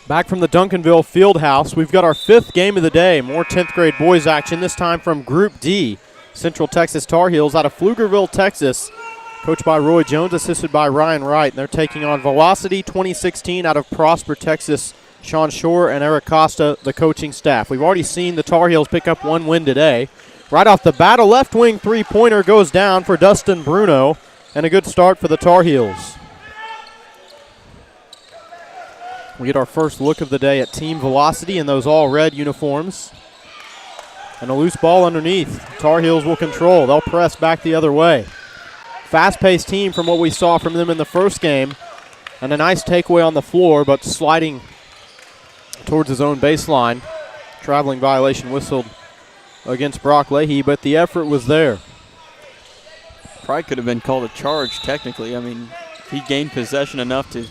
Back from the Duncanville Fieldhouse, we've got our 5th game of the day. More 10th grade boys action, this time from Group D. Central Texas Tar Heels out of Pflugerville, Texas. Coached by Roy Jones, assisted by Ryan Wright. And they're taking on Velocity 2016 out of Prosper, Texas. Sean Shore and Eric Costa, the coaching staff. We've already seen the Tar Heels pick up one win today. Right off the bat, a left wing three-pointer goes down for Dustin Bruno. And a good start for the Tar Heels. We get our first look of the day at Team Velocity in those all-red uniforms. And a loose ball underneath. Tar Heels will control. They'll press back the other way. Fast-paced team from what we saw from them in the first game. And a nice takeaway on the floor, but sliding towards his own baseline. Traveling violation whistled against Brock Leahy, but the effort was there. Probably could have been called a charge, technically. I mean, if he gained possession enough to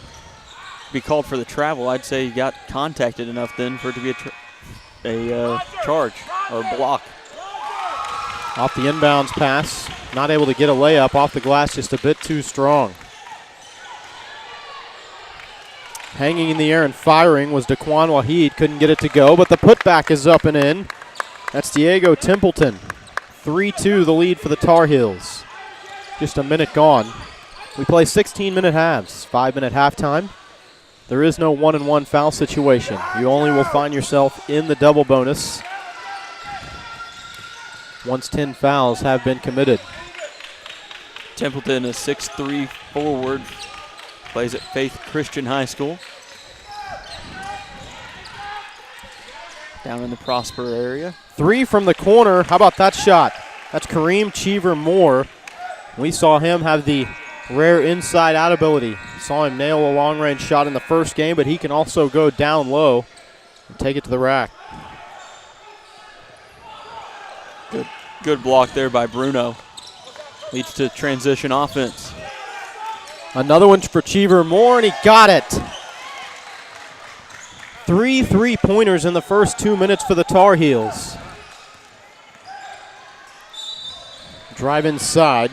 be called for the travel, I'd say he got contacted enough then for it to be a charge or a block. Off the inbounds pass, not able to get a layup off the glass, just a bit too strong. Hanging in the air and firing was Daquan Wahid, couldn't get it to go, but the putback is up and in. That's Diego Templeton. 3-2 the lead for the Tar Heels. Just a minute gone. We play 16-minute halves, 5-minute halftime. There is no 1-and-1 foul situation. You only will find yourself in the double bonus once 10 fouls have been committed. Templeton, a 6'3" forward, plays at Faith Christian High School. Down in the Prosper area. 3 from the corner. How about that shot? That's Kareem Cheever-Moore. We saw him have the rare inside-out ability. Saw him nail a long-range shot in the first game, but he can also go down low and take it to the rack. Good block there by Bruno. Leads to transition offense. Another one for Cheever-Moore, and he got it. 3 3-pointers in the first 2 minutes for the Tar Heels. Drive inside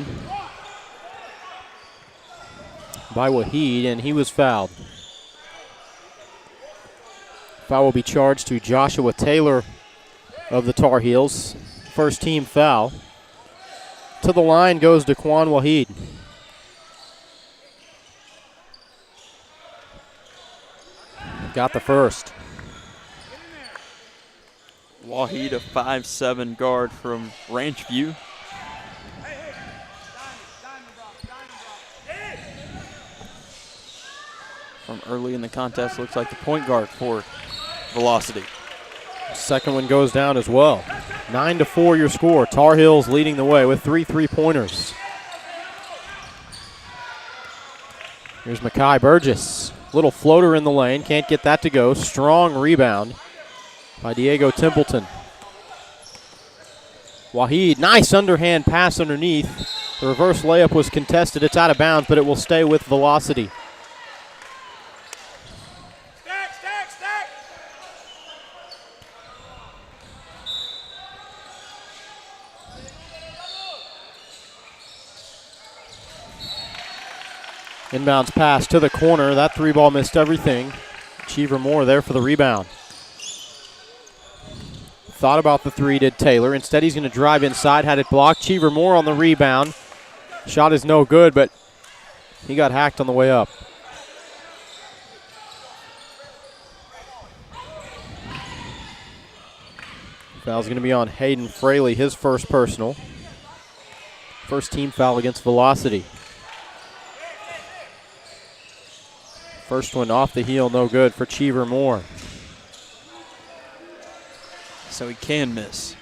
by Wahid, and he was fouled. Foul will be charged to Joshua Taylor of the Tar Heels. First team foul. To the line goes Daquan Wahid. Got the first. Wahid, a 5'7" guard from Ranch View. From early in the contest, looks like the point guard for Velocity. Second one goes down as well. 9-4 your score. Tar Heels leading the way with 3 3-pointers. Here's Makai Burgess. Little floater in the lane. Can't get that to go. Strong rebound by Diego Templeton. Wahid, nice underhand pass underneath. The reverse layup was contested. It's out of bounds, but it will stay with Velocity. Inbounds pass to the corner. That 3-ball missed everything. Cheever-Moore there for the rebound. Thought about the 3, did Taylor. Instead, he's going to drive inside. Had it blocked. Cheever-Moore on the rebound. Shot is no good, but he got hacked on the way up. Foul's going to be on Hayden Fraley, his first personal. First team foul against Velocity. First one off the heel, no good for Cheever-Moore. So he can miss.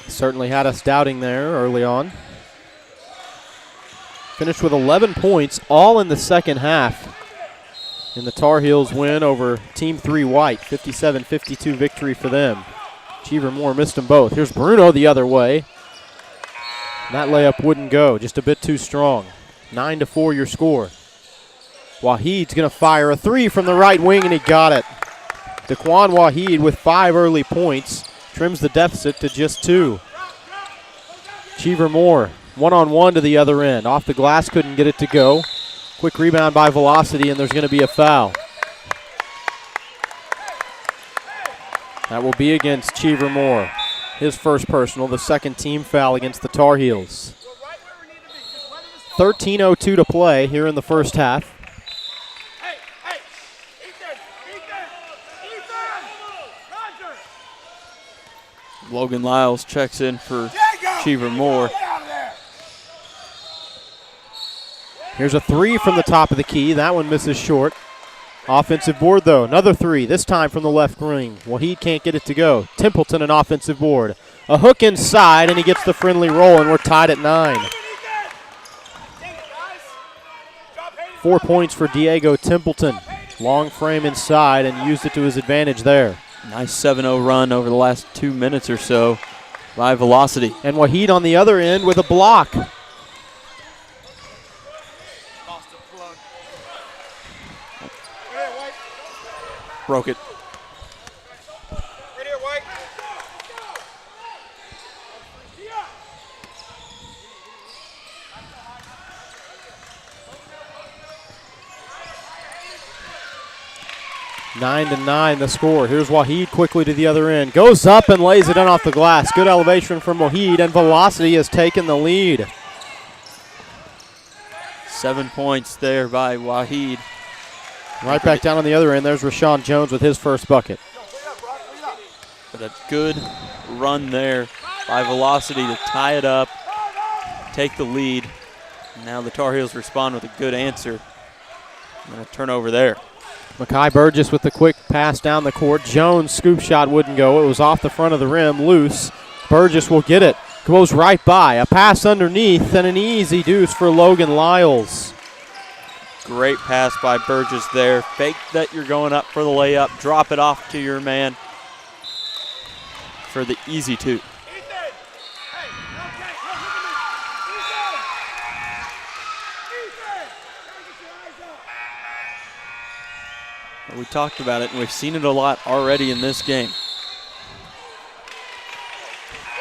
Certainly had us doubting there early on. Finished with 11 points, all in the second half. In the Tar Heels win over Team 3 White, 57-52 victory for them. Cheever-Moore missed them both. Here's Bruno the other way. That layup wouldn't go, just a bit too strong. 9-4 your score. Wahid's going to fire a 3 from the right wing, and he got it. Daquan Wahid with 5 early points trims the deficit to just 2. Cheever-Moore, one-on-one to the other end. Off the glass, couldn't get it to go. Quick rebound by Velocity, and there's going to be a foul. That will be against Cheever Moore. His first personal, the second team foul against the Tar Heels. 13:02 to play here in the first half. Logan Lyles checks in for Cheever Moore. Here's a three from the top of the key. That one misses short. Offensive board, though. Another three, this time from the left wing. Wahid can't get it to go. Templeton, an offensive board. A hook inside, and he gets the friendly roll, and we're tied at 9. 4 points for Diego Templeton. Long frame inside, and used it to his advantage there. Nice 7-0 run over the last 2 minutes or so by Velocity. And Wahid on the other end with a block. Broke it. Right here, White. 9-9 the score. Here's Wahid quickly to the other end. Goes up and lays it in off the glass. Good elevation from Wahid, and Velocity has taken the lead. 7 points there by Wahid. Right back down on the other end, there's Rashawn Jones with his first bucket. But a good run there by Velocity to tie it up, take the lead. Now the Tar Heels respond with a good answer. And a turnover there. Makai Burgess with the quick pass down the court. Jones' scoop shot wouldn't go. It was off the front of the rim, loose. Burgess will get it. Goes right by. A pass underneath and an easy deuce for Logan Lyles. Great pass by Burgess there. Fake that you're going up for the layup. Drop it off to your man for the easy two. We talked about it, and we've seen it a lot already in this game.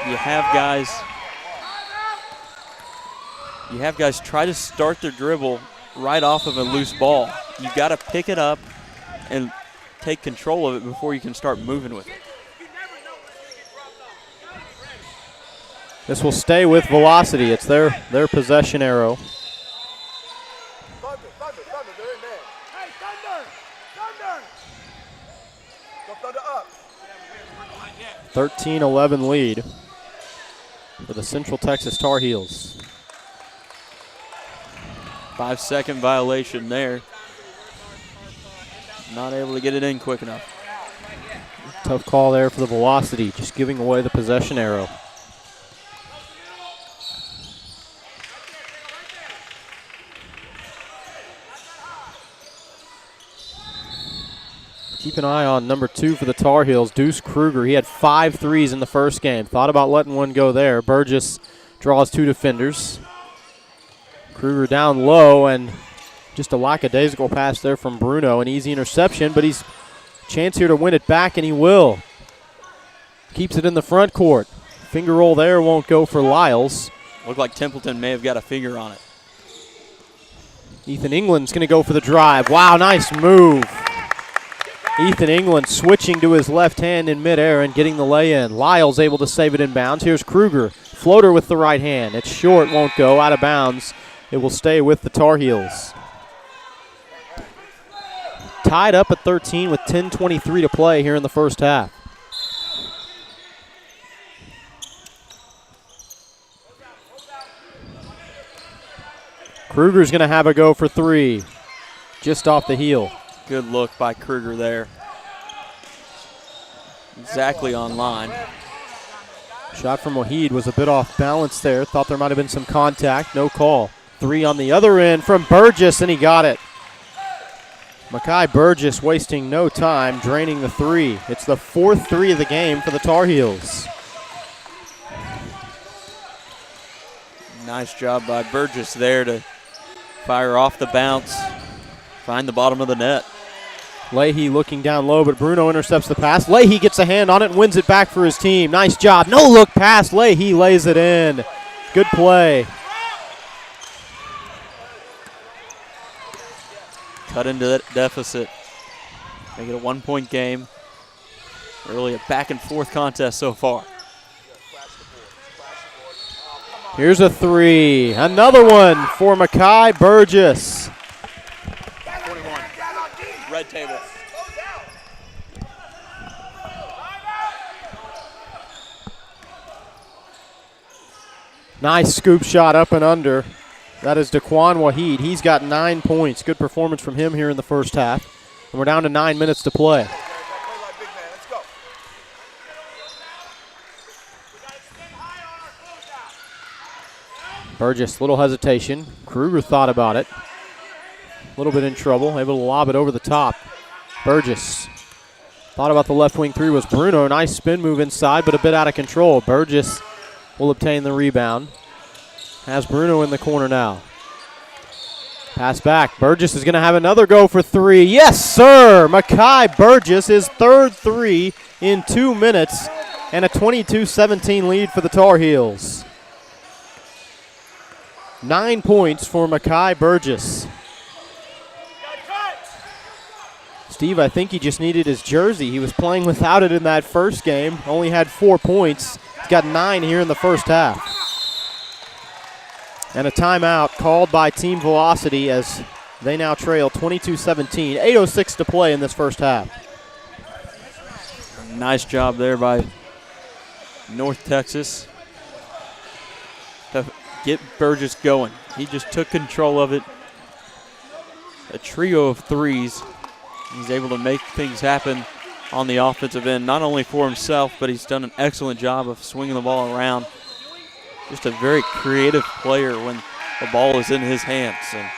You have guys try to start their dribble right off of a loose ball. You've got to pick it up and take control of it before you can start moving with it. This will stay with Velocity. It's their possession arrow. 13-11 lead for the Central Texas Tar Heels. 5-second violation there. Not able to get it in quick enough. Tough call there for the Velocity, just giving away the possession arrow. Keep an eye on number 2 for the Tar Heels, Deuce Kruger. He had 5 threes in the first game. Thought about letting one go there. Burgess draws 2 defenders. Kruger down low, and just a lackadaisical pass there from Bruno. An easy interception, but he's chance here to win it back, and he will. Keeps it in the front court. Finger roll there won't go for Lyles. Looked like Templeton may have got a finger on it. Ethan England's going to go for the drive. Wow, nice move. Ethan England switching to his left hand in midair and getting the lay-in. Lyles able to save it in bounds. Here's Kruger. Floater with the right hand. It's short, won't go, out of bounds. It will stay with the Tar Heels. Tied up at 13 with 10:23 to play here in the first half. Kruger's going to have a go for 3. Just off the heel. Good look by Kruger there. Exactly on line. Shot from Wahid was a bit off balance there. Thought there might have been some contact. No call. 3 on the other end from Burgess, and he got it. Makai Burgess wasting no time, draining the 3. It's the 4th 3 of the game for the Tar Heels. Nice job by Burgess there to fire off the bounce, find the bottom of the net. Leahy looking down low, but Bruno intercepts the pass. Leahy gets a hand on it and wins it back for his team. Nice job. No look pass. Leahy lays it in. Good play. cut into that deficit. Make it a 1-point game. Really a back-and-forth contest so far. Here's a three. Another one for Makai Burgess. 21. Red table. Nice scoop shot up and under. That is Daquan Waheed. He's got 9 points. Good performance from him here in the first half. And we're down to 9 minutes to play. Burgess, little hesitation. Kruger thought about it. A little bit in trouble, able to lob it over the top. Burgess thought about the left wing three was Bruno. Nice spin move inside, but a bit out of control. Burgess will obtain the rebound. Has Bruno in the corner now. Pass back. Burgess is going to have another go for three. Yes, sir! Makai Burgess, his third three in 2 minutes, and a 22-17 lead for the Tar Heels. 9 points for Makai Burgess. Steve, I think he just needed his jersey. He was playing without it in that first game. Only had 4 points. He's got 9 here in the first half. And a timeout called by Team Velocity as they now trail 22-17. 8:06 to play in this first half. Nice job there by North Texas to get Burgess going. He just took control of it. A trio of threes. He's able to make things happen on the offensive end, not only for himself, but he's done an excellent job of swinging the ball around. Just a very creative player when the ball is in his hands. And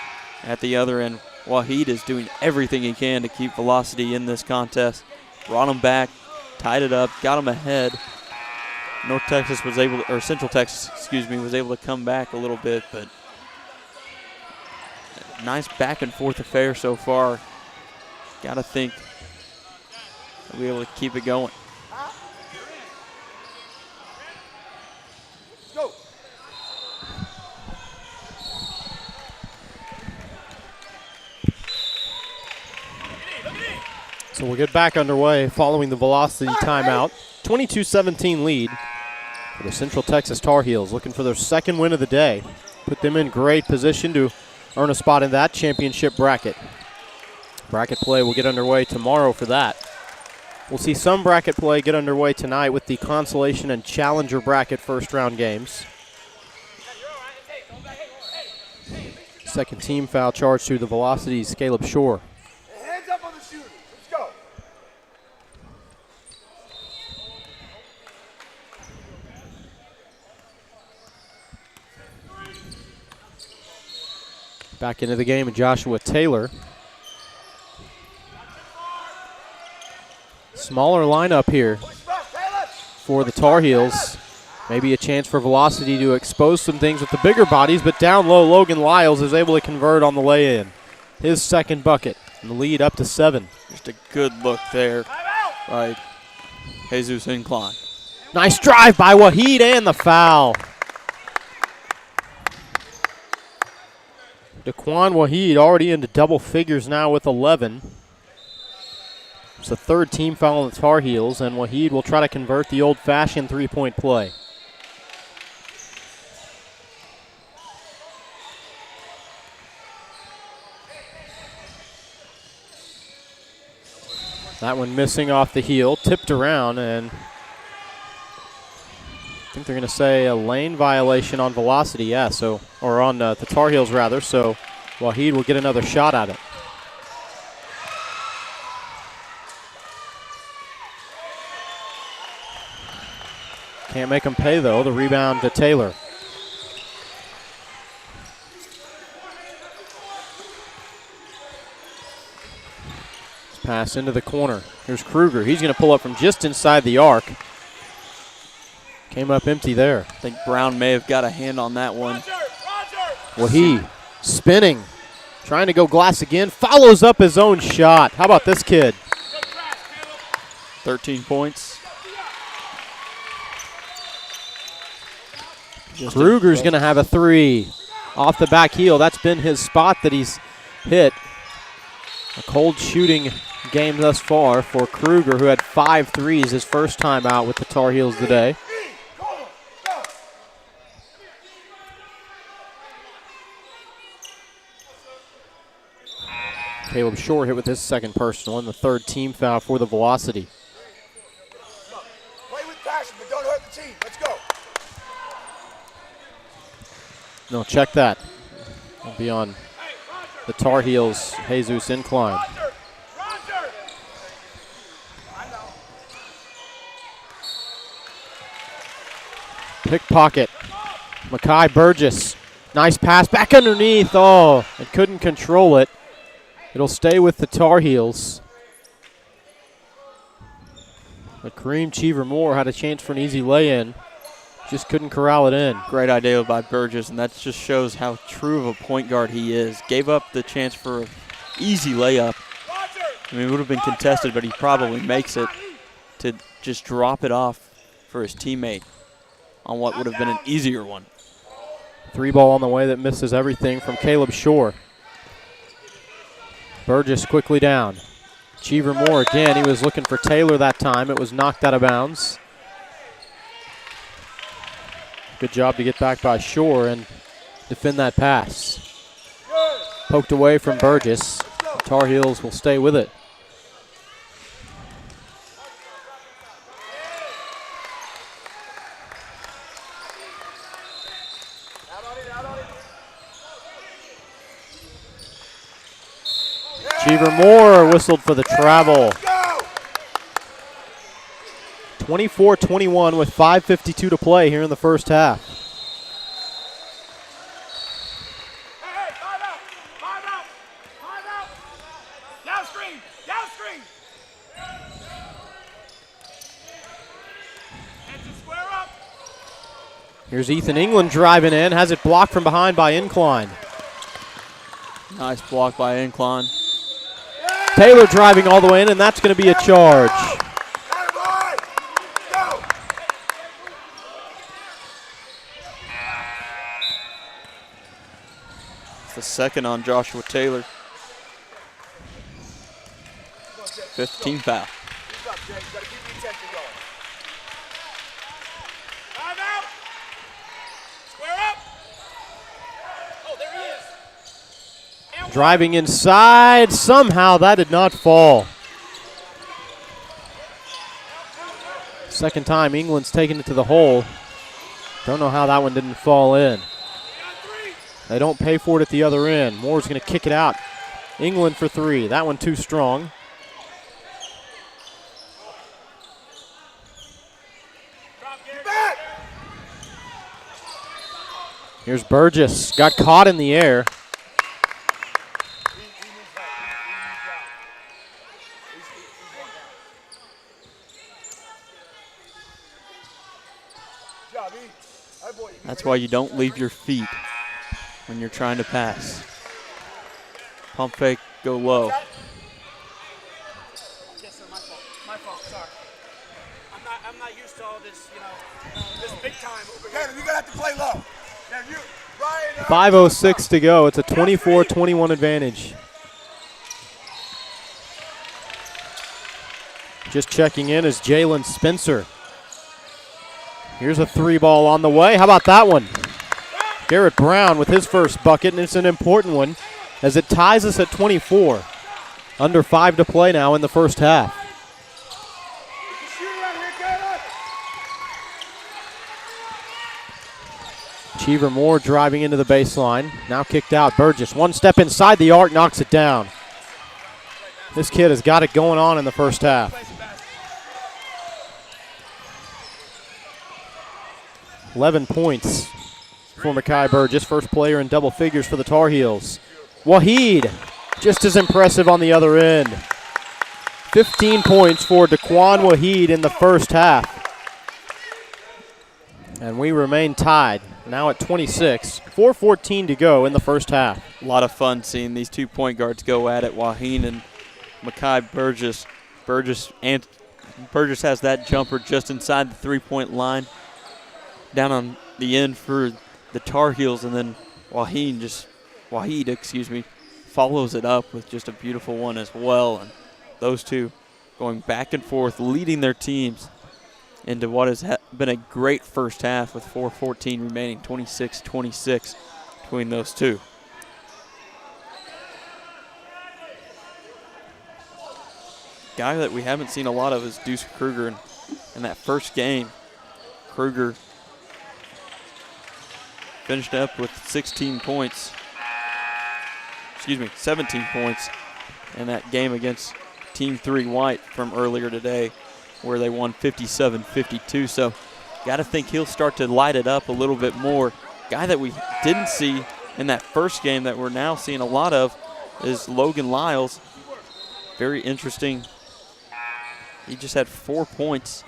at the other end, Waheed is doing everything he can to keep Velocity in this contest. Brought him back, tied it up, got him ahead. North Texas was able to, or Central Texas, excuse me, was able to come back a little bit, but nice back and forth affair so far. Got to think we'll be able to keep it going. Go. So we'll get back underway following the Velocity timeout. 22-17 lead for the Central Texas Tar Heels, looking for their second win of the day. Put them in great position to earn a spot in that championship bracket. Bracket play will get underway tomorrow for that. We'll see some bracket play get underway tonight with the Consolation and Challenger bracket first round games. Second team foul charge to the Velocity's Caleb Shore. Hands up on the shooter. Let's go. Back into the game, and Joshua Taylor. Smaller lineup here for the Tar Heels. Maybe a chance for Velocity to expose some things with the bigger bodies, but down low, Logan Lyles is able to convert on the lay-in. His second bucket, and the lead up to 7. Just a good look there by Jesus Incline. Nice drive by Waheed and the foul. Daquan Waheed already into double figures now with 11. It's the third team foul on the Tar Heels, and Waheed will try to convert the old-fashioned three-point play. That one missing off the heel, tipped around, and I think they're going to say a lane violation on Velocity, yeah, so, or on the Tar Heels rather, so Waheed will get another shot at it. Can't make him pay, though. The rebound to Taylor. Pass into the corner. Here's Kruger. He's going to pull up from just inside the arc. Came up empty there. I think Brown may have got a hand on that one. Waheed spinning. Trying to go glass again. Follows up his own shot. How about this kid? 13 points. Kruger's going to have a three off the back heel. That's been his spot that he's hit. A cold shooting game thus far for Kruger, who had 5 threes his first time out with the Tar Heels today. Caleb Shore hit with his second personal and the third team foul for the Velocity. Play with passion, but don't hurt the team. Let's go. No, check that. It'll be on the Tar Heels' Jesus Incline. Roger. I know. Pickpocket. Makai Burgess. Nice pass back underneath. Oh, and couldn't control it. It'll stay with the Tar Heels. But Kareem Cheever-Moore had a chance for an easy lay-in. Just couldn't corral it in. Great idea by Burgess, and that just shows how true of a point guard he is. Gave up the chance for an easy layup. I mean, it would have been contested, but he probably makes it to just drop it off for his teammate on what would have been an easier one. 3 ball on the way that misses everything from Caleb Shore. Burgess quickly down. Cheever-Moore again. He was looking for Taylor that time. It was knocked out of bounds. Good job to get back by Shore and defend that pass. Poked away from Burgess. Tar Heels will stay with it. Cheever-Moore whistled for the travel. 24-21 with 5:52 to play here in the first half. Hey, time out. Down screen. And to square up. Here's Ethan England driving in, has it blocked from behind by Incline. Nice block by Incline. Taylor driving all the way in, and that's going to be a charge. Go. It's the second on Joshua Taylor. 15 foul. Keep up, Jay. You gotta keep the attention going. Time out. Square up. Oh, there he is. Driving inside, somehow that did not fall. Second time England's taken it to the hole. Don't know how that one didn't fall in. They don't pay for it at the other end. Moore's going to kick it out. England for 3. That one too strong. Here's Burgess. Got caught in the air. That's why you don't leave your feet when you're trying to pass. Pump fake, go low. Yes, sir, my fault, sorry. I'm not used to all this, this big time over here. You're gonna have to play low. Now you, Ryan. 5:06 to go. It's a 24-21 advantage. Just checking in is Jalen Spencer. Here's a 3 ball on the way. How about that one? Garrett Brown with his first bucket, and it's an important one as it ties us at 24. Under 5 to play now in the first half. Cheever-Moore driving into the baseline. Now kicked out. Burgess, one step inside the arc, knocks it down. This kid has got it going on in the first half. 11 points for Makai Burgess, first player in double figures for the Tar Heels. Waheed, just as impressive on the other end. 15 points for Daquan Waheed in the first half. And we remain tied, now at 26. 4:14 to go in the first half. A lot of fun seeing these 2 point guards go at it. Waheed and Makai Burgess. Burgess has that jumper just inside the 3-point line. Down on the end for the Tar Heels, and then Waheed follows it up with just a beautiful one as well. And those two going back and forth, leading their teams into what has been a great first half with 4:14 remaining, 26-26 between those two. Guy that we haven't seen a lot of is Deuce Kruger. In that first game, Kruger finished up with 17 points in that game against Team 3 White from earlier today, where they won 57-52. So got to think he'll start to light it up a little bit more. Guy that we didn't see in that first game that we're now seeing a lot of is Logan Lyles. Very interesting. He just had 4 points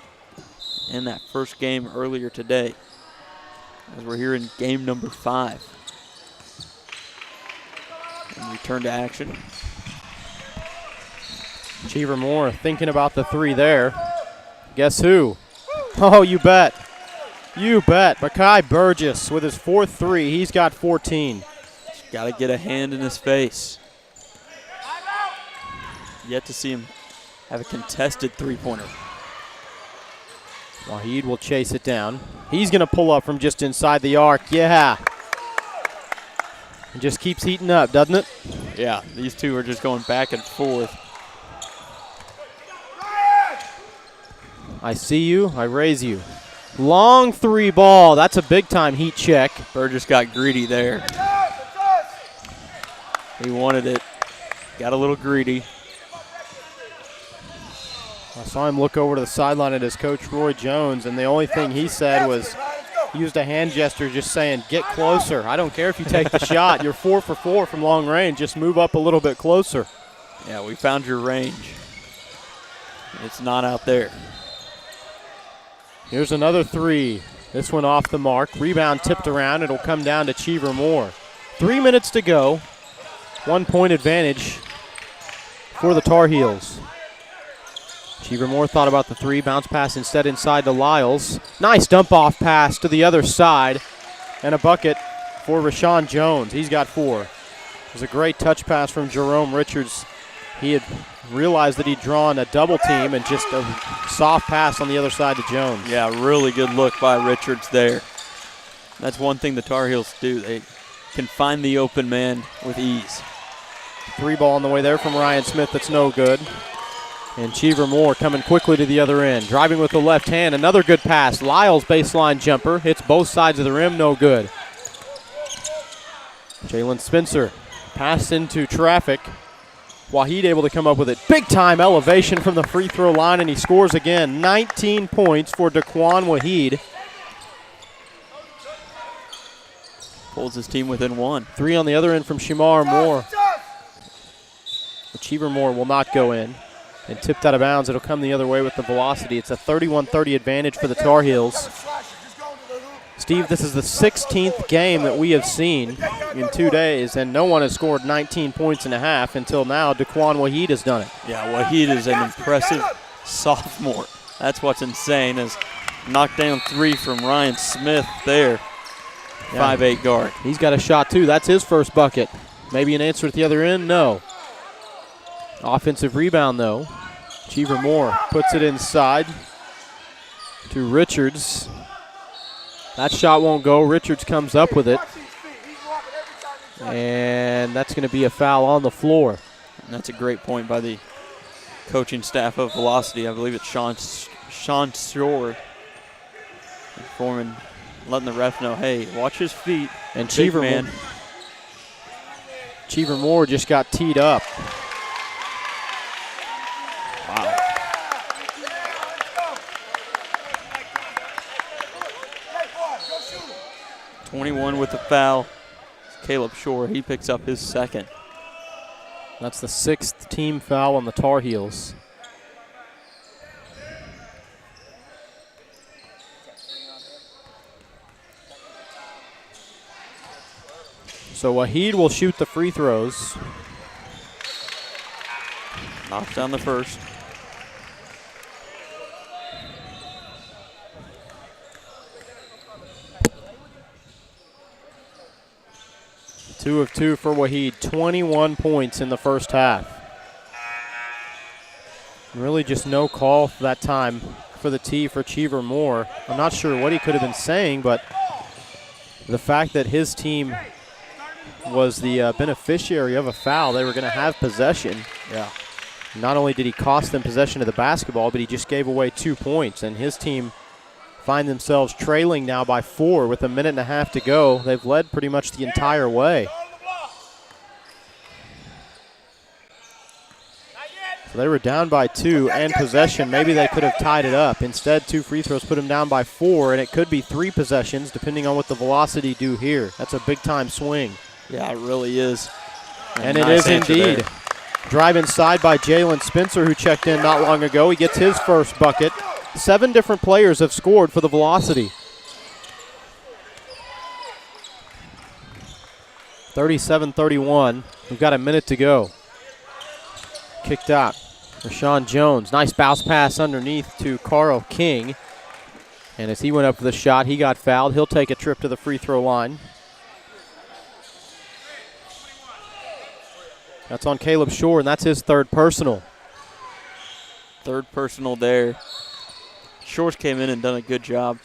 in that first game earlier today, as we're here in game number 5. And return to action. Cheever Moore thinking about the three there. Guess who? Oh, you bet. You bet. Makai Burgess with his 4th three. He's got 14. Got to get a hand in his face. Yet to see him have a contested three-pointer. Waheed will chase it down. He's going to pull up from just inside the arc. Yeah. It just keeps heating up, doesn't it? Yeah, these two are just going back and forth. I see you, I raise you. Long three ball. That's a big-time heat check. Burgess got greedy there. He wanted it. Got a little greedy. I saw him look over to the sideline at his coach, Roy Jones, and the only thing he said was, he used a hand gesture just saying, get closer. I don't care if you take the shot. You're 4 for 4 from long range. Just move up a little bit closer. Yeah, we found your range. It's not out there. Here's another three. This one off the mark. Rebound tipped around. It'll come down to Cheever Moore. 3 minutes to go. 1 point advantage for the Tar Heels. Cheever Moore thought about the three. Bounce pass instead inside to Lyles. Nice dump-off pass to the other side. And a bucket for Rashawn Jones. He's got 4. It was a great touch pass from Jerome Richards. He had realized that he'd drawn a double team and just a soft pass on the other side to Jones. Yeah, really good look by Richards there. That's one thing the Tar Heels do. They can find the open man with ease. Three ball on the way there from Ryan Smith. That's no good. And Cheever Moore coming quickly to the other end. Driving with the left hand. Another good pass. Lyles baseline jumper. Hits both sides of the rim. No good. Jalen Spencer pass into traffic. Waheed able to come up with it. Big time elevation from the free throw line, and he scores again. 19 points for Daquan Waheed. Pulls his team within 1. 3 on the other end from Shamar Moore. Cheever Moore will not go in. And tipped out of bounds. It'll come the other way with the velocity. It's a 31-30 advantage for the Tar Heels. Steve, this is the 16th game that we have seen in 2 days, and no one has scored 19 points and a half until now. Daquan Waheed has done it. Yeah, Waheed is an impressive sophomore. That's what's insane, is knockdown 3 from Ryan Smith there. 5'8" guard. He's got a shot, too. That's his first bucket. Maybe an answer at the other end? No. Offensive rebound, though. Cheever Moore puts it inside to Richards. That shot won't go. Richards comes up with it. And that's going to be a foul on the floor. And that's a great point by the coaching staff of Velocity. I believe it's Sean Shore. Foreman letting the ref know, hey, watch his feet. And Cheever Moore just got teed up. Wow. 21 with the foul. Caleb Shore, he picks up his second. That's the 6th team foul on the Tar Heels. So Waheed will shoot the free throws. Knocks down the first. 2 of 2 for Waheed, 21 points in the first half. Really just no call for that time for the tee for Cheever Moore. I'm not sure what he could have been saying, but the fact that his team was the beneficiary of a foul, they were going to have possession. Yeah. Not only did he cost them possession of the basketball, but he just gave away 2 points, and his team find themselves trailing now by 4 with a minute and a half to go. They've led pretty much the entire way. So they were down by 2 and possession. Maybe they could have tied it up. Instead, 2 free throws put them down by 4, and it could be 3 possessions depending on what the Velocity do here. That's a big-time swing. Yeah, it really is. And it is indeed. There. Drive inside by Jalen Spencer, who checked in not long ago. He gets his first bucket. 7 different players have scored for the Velocity. 37-31. We've got a minute to go. Kicked out. Rashawn Jones. Nice bounce pass underneath to Carl King. And as he went up for the shot, he got fouled. He'll take a trip to the free throw line. That's on Caleb Shore, and that's his 3rd personal. 3rd personal there. Shore's came in and done a good job,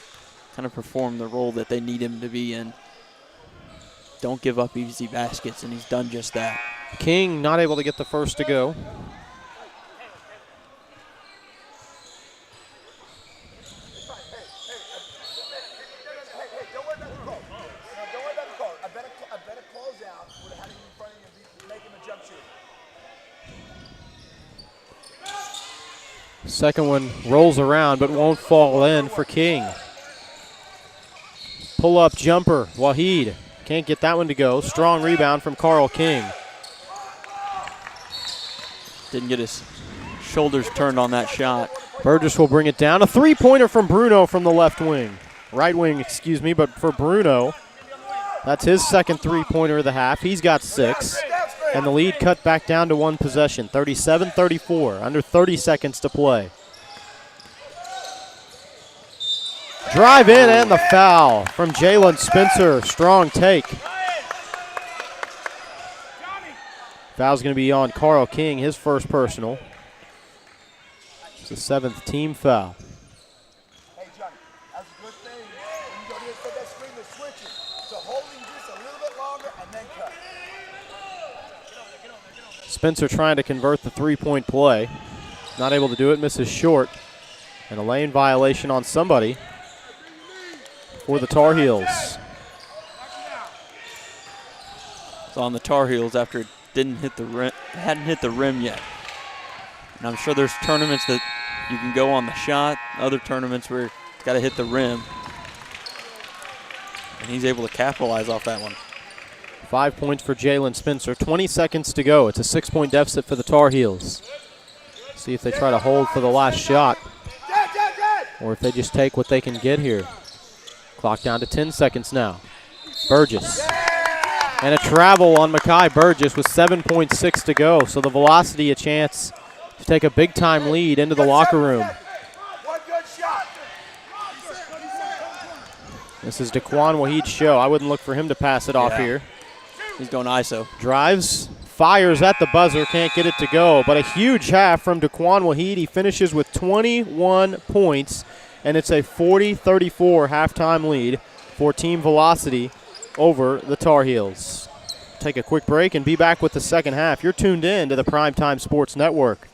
kind of performed the role that they need him to be in. Don't give up easy baskets, and he's done just that. King not able to get the first to go. Second one rolls around but won't fall in for King. Pull-up jumper, Waheed. Can't get that one to go. Strong rebound from Carl King. Didn't get his shoulders turned on that shot. Burgess will bring it down. A 3-pointer from Bruno from the left wing. Right wing, excuse me, but for Bruno, that's his second 3-pointer of the half. He's got 6. And the lead cut back down to 1 possession, 37-34, under 30 seconds to play. Drive in and the foul from Jalen Spencer. Strong take. Foul's going to be on Carl King, his first personal. It's the 7th team foul. Hey, Johnny, that's a good thing. When you go to put that screen, they're switching. So holding just a little bit longer and then cut. Spencer trying to convert the 3-point play. Not able to do it, misses short. And a lane violation on somebody for the Tar Heels. It's on the Tar Heels after it didn't hit the rim, hadn't hit the rim yet. And I'm sure there's tournaments that you can go on the shot, other tournaments where it's got to hit the rim. And he's able to capitalize off that one. 5 points for Jalen Spencer. 20 seconds to go. It's a 6-point deficit for the Tar Heels. See if they try to hold for the last shot or if they just take what they can get here. Clock down to 10 seconds now. Burgess. And a travel on Mekhi Burgess with 7.6 to go. So the Velocity a chance to take a big-time lead into the locker room. This is Daquan Waheed's show. I wouldn't look for him to pass it off here. He's going ISO. Drives, fires at the buzzer, can't get it to go. But a huge half from Daquan Waheed. He finishes with 21 points, and it's a 40-34 halftime lead for Team Velocity over the Tar Heels. Take a quick break and be back with the second half. You're tuned in to the Primetime Sports Network.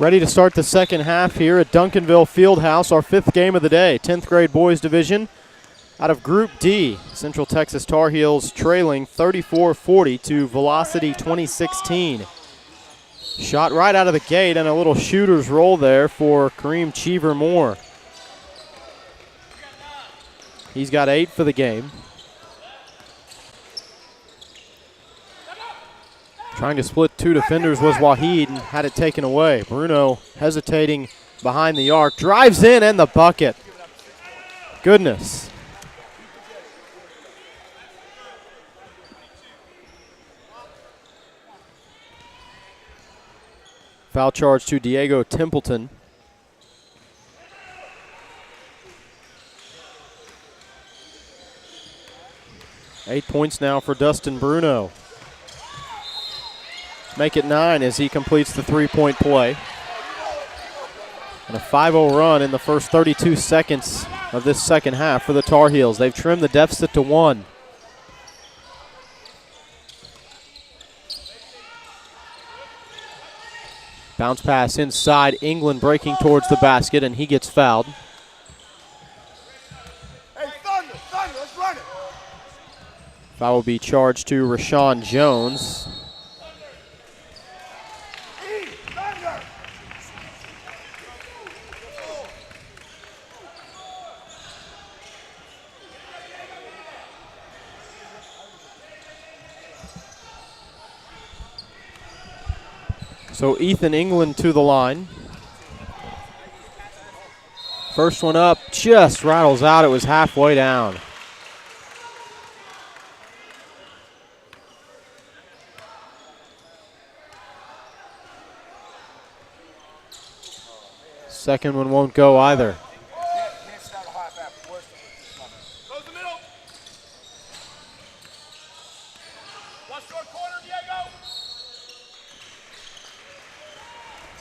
Ready to start the second half here at Duncanville Fieldhouse, our 5th game of the day, 10th grade boys division. Out of Group D, Central Texas Tar Heels trailing 34-40 to Velocity 2016. Shot right out of the gate and a little shooter's roll there for Kareem Cheever-Moore. He's got 8 for the game. Trying to split 2 defenders was Wahid and had it taken away. Bruno hesitating behind the arc, drives in and the bucket. Goodness. Foul charge to Diego Templeton. Eight points now for Dustin Bruno. Make it 9 as he completes the three-point play. And a 5-0 run in the first 32 seconds of this second half for the Tar Heels. They've trimmed the deficit to 1. Bounce pass inside, England breaking towards the basket, and he gets fouled. Hey, Thunder, let's run it. Foul will be charged to Rashawn Jones. Thunder. So Ethan England to the line. First one up, just rattles out. It was halfway down. Second one won't go either. Can't start a half after. Worse than this. Close the middle. One short corner, Diego.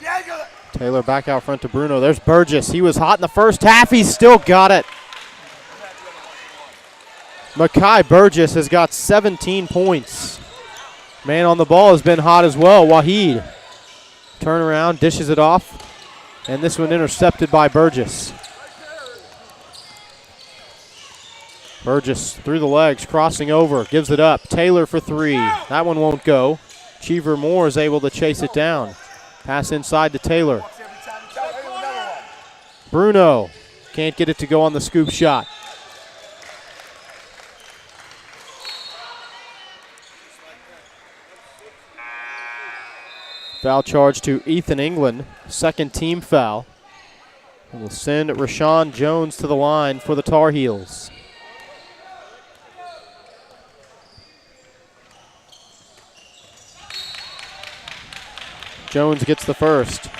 Diego. Taylor back out front to Bruno. There's Burgess. He was hot in the first half. He's still got it. Makai Burgess has got 17 points. Man on the ball has been hot as well. Wahid. Turn around, dishes it off. And this one intercepted by Burgess. Burgess through the legs, crossing over, gives it up. Taylor for 3. That one won't go. Cheever-Moore is able to chase it down. Pass inside to Taylor. Bruno can't get it to go on the scoop shot. Foul charge to Ethan England, second team foul. And will send Rashawn Jones to the line for the Tar Heels. Jones gets the first.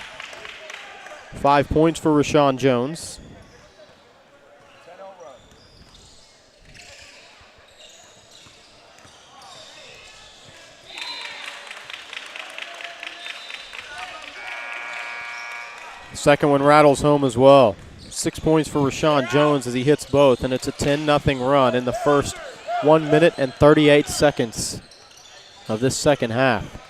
5 points for Rashawn Jones. Second one rattles home as well. 6 points for Rashawn Jones as he hits both, and it's a 10-0 run in the first 1 minute and 38 seconds of this second half.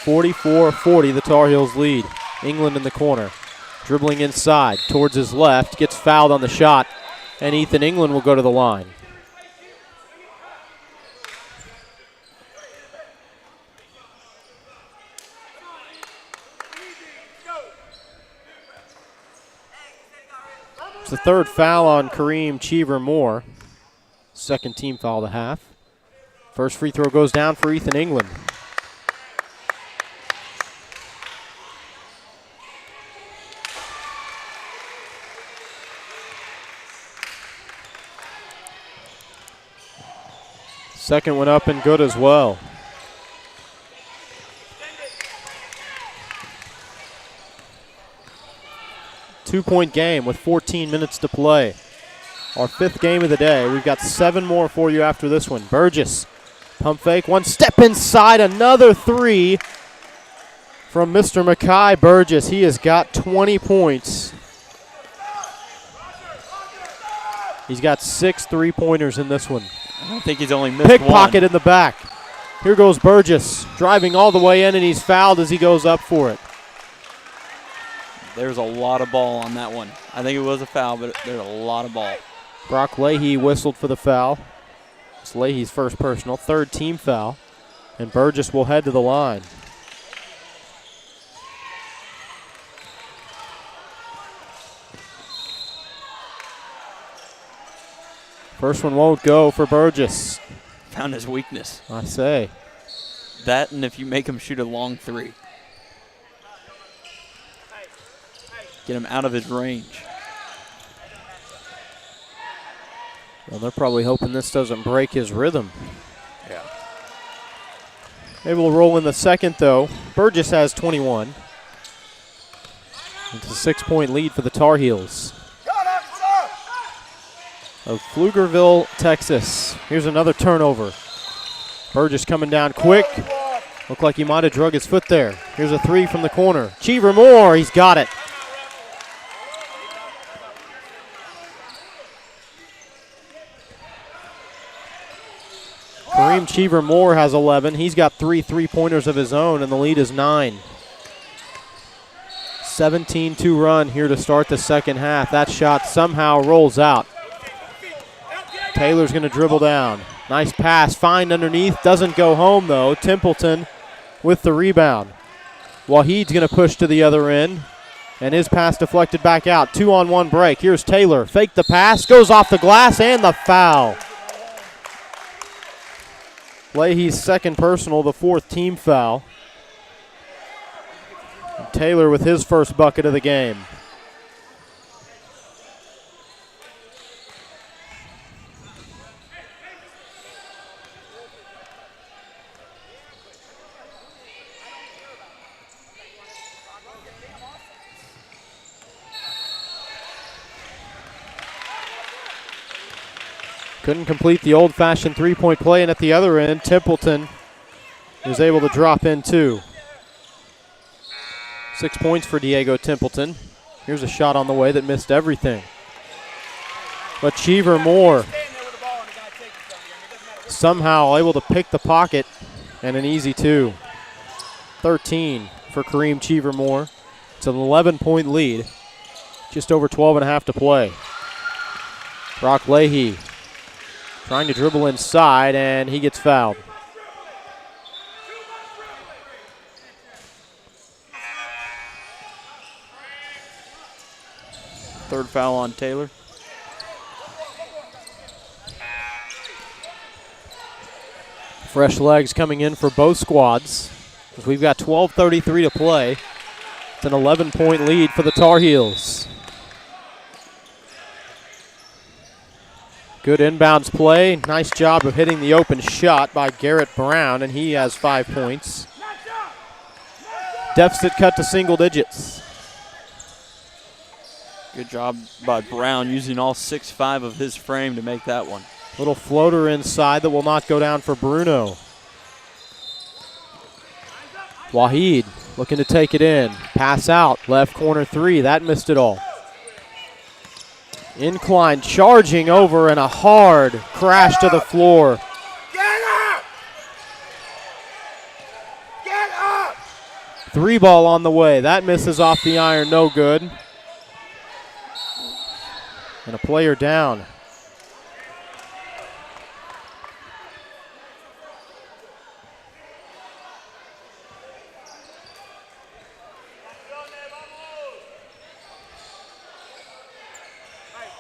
44-40, the Tar Heels lead. England in the corner. Dribbling inside towards his left, gets fouled on the shot, and Ethan England will go to the line. It's the third foul on Kareem Cheever-Moore. Second team foul of the half. First free throw goes down for Ethan England. Second one up and good as well. Two-point game with 14 minutes to play. Our 5th game of the day. We've got 7 more for you after this one. Burgess, pump fake, one step inside, another 3 from Mr. Makai Burgess. He has got 20 points. He's got 6 3-pointers in this one. I don't think he's only missed Pickpocket one. in the back. Here goes Burgess, driving all the way in, and he's fouled as he goes up for it. There's a lot of ball on that one. I think it was a foul, but there's a lot of ball. Brock Leahy whistled for the foul. It's Leahy's first personal, third team foul. And Burgess will head to the line. First one won't go for Burgess. Found his weakness. I say. That, and if you make him shoot a long three. Get him out of his range. Well, they're probably hoping this doesn't break his rhythm. Yeah. Able to roll in the second, though. Burgess has 21. It's a 6-point lead for the Tar Heels of Pflugerville, Texas. Here's another turnover. Burgess coming down quick. Looked like he might have drug his foot there. Here's a three from the corner. Cheever Moore, he's got it. Kareem Cheever Moore has 11. He's got 3 3-pointers of his own, and the lead is 9. 17-2 run here to start the second half. That shot somehow rolls out. Taylor's going to dribble down. Nice pass, find underneath. Doesn't go home, though. Templeton with the rebound. Wahid's going to push to the other end, and his pass deflected back out. 2-on-1 break. Here's Taylor. Fake the pass, goes off the glass, and the foul. Leahy's second personal, the 4th team foul. And Taylor with his first bucket of the game. Couldn't complete the old-fashioned three-point play, and at the other end, Templeton was able to drop in 2. 6 points for Diego Templeton. Here's a shot on the way that missed everything. But Cheever Moore somehow able to pick the pocket, and an easy 2. 13 for Kareem Cheever Moore. It's an 11-point lead. Just over 12 and a half to play. Brock Leahy trying to dribble inside, and he gets fouled. Third foul on Taylor. Fresh legs coming in for both squads. As we've got 12:33 to play. It's an 11-point lead for the Tar Heels. Good inbounds play. Nice job of hitting the open shot by Garrett Brown, and he has 5 points. Deficit cut to single digits. Good job by Brown using all 6'5" of his frame to make that one. Little floater inside that will not go down for Bruno. Wahid looking to take it in. Pass out. Left corner 3. That missed it all. Incline charging over, and a hard crash to the floor. Get up! Get up! 3 ball on the way. That misses off the iron. No good. And a player down.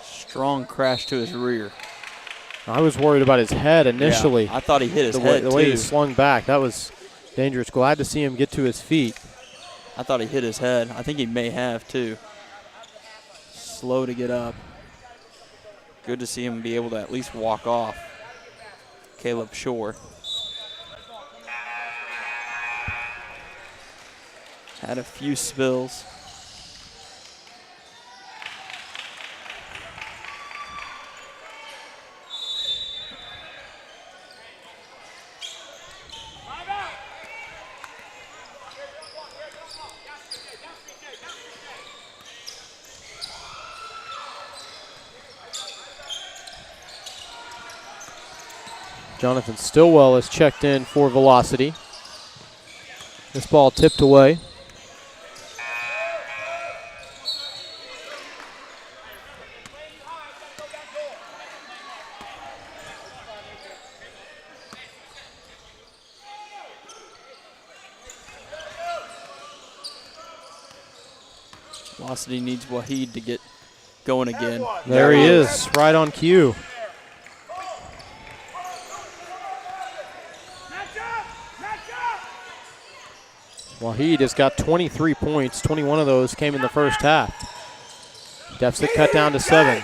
Strong crash to his rear. I was worried about his head initially. Yeah, I thought he hit his the head, way too. he swung back, that was dangerous. Glad to see him get to his feet. I thought he hit his head. I think he may have, too. Slow to get up. Good to see him be able to at least walk off. Caleb Shore. Had a few spills. Jonathan Stillwell is checked in for velocity. This ball tipped away. Velocity needs Waheed to get going again. There he is, right on cue. Waheed has got 23 points. 21 of those came in the first half. Deficit cut down to 7.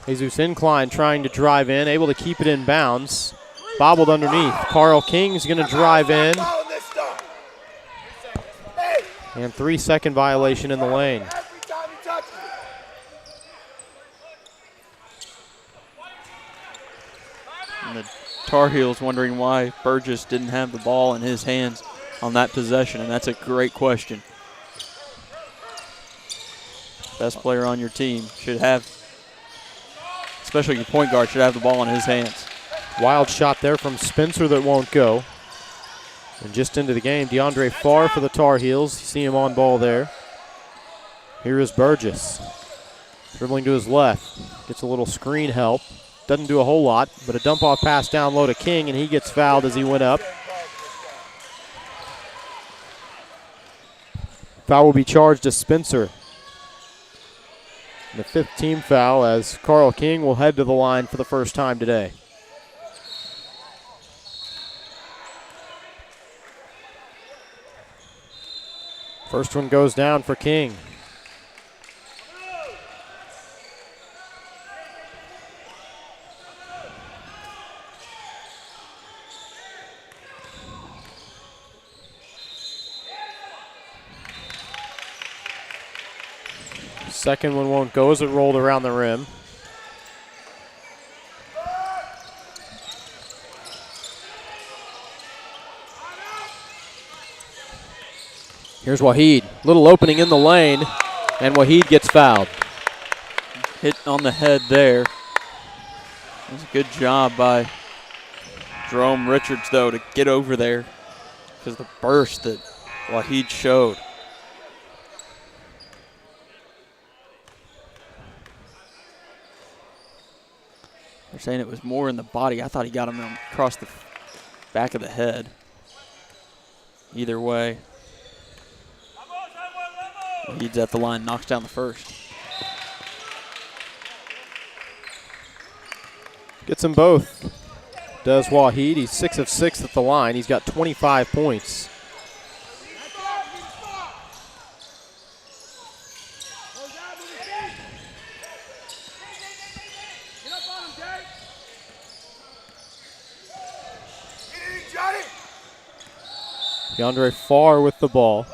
Jesus Incline trying to drive in, able to keep it in bounds. Bobbled underneath. Carl King's going to drive in. And 3-second violation in the lane. And the Tar Heels wondering why Burgess didn't have the ball in his hands on that possession, and that's a great question. Best player on your team should have, especially your point guard, should have the ball in his hands. Wild shot there from Spencer that won't go. And just into the game, DeAndre Farr for the Tar Heels. You see him on ball there. Here is Burgess. Dribbling to his left. Gets a little screen help. Doesn't do a whole lot, but a dump-off pass down low to King, and he gets fouled as he went up. Foul will be charged to Spencer. And the 5th team foul as Carl King will head to the line for the first time today. First one goes down for King. Second one won't go as it rolled around the rim. Here's Waheed. Little opening in the lane, and Waheed gets fouled. Hit on the head there. It was a good job by Jerome Richards, though, to get over there because the burst that Waheed showed. They're saying it was more in the body. I thought he got him across the back of the head. Either way, Waheed's at the line, knocks down the first. Gets them both. Does Waheed. He's 6 of 6 at the line. He's got 25 points. DeAndre Farr with the ball.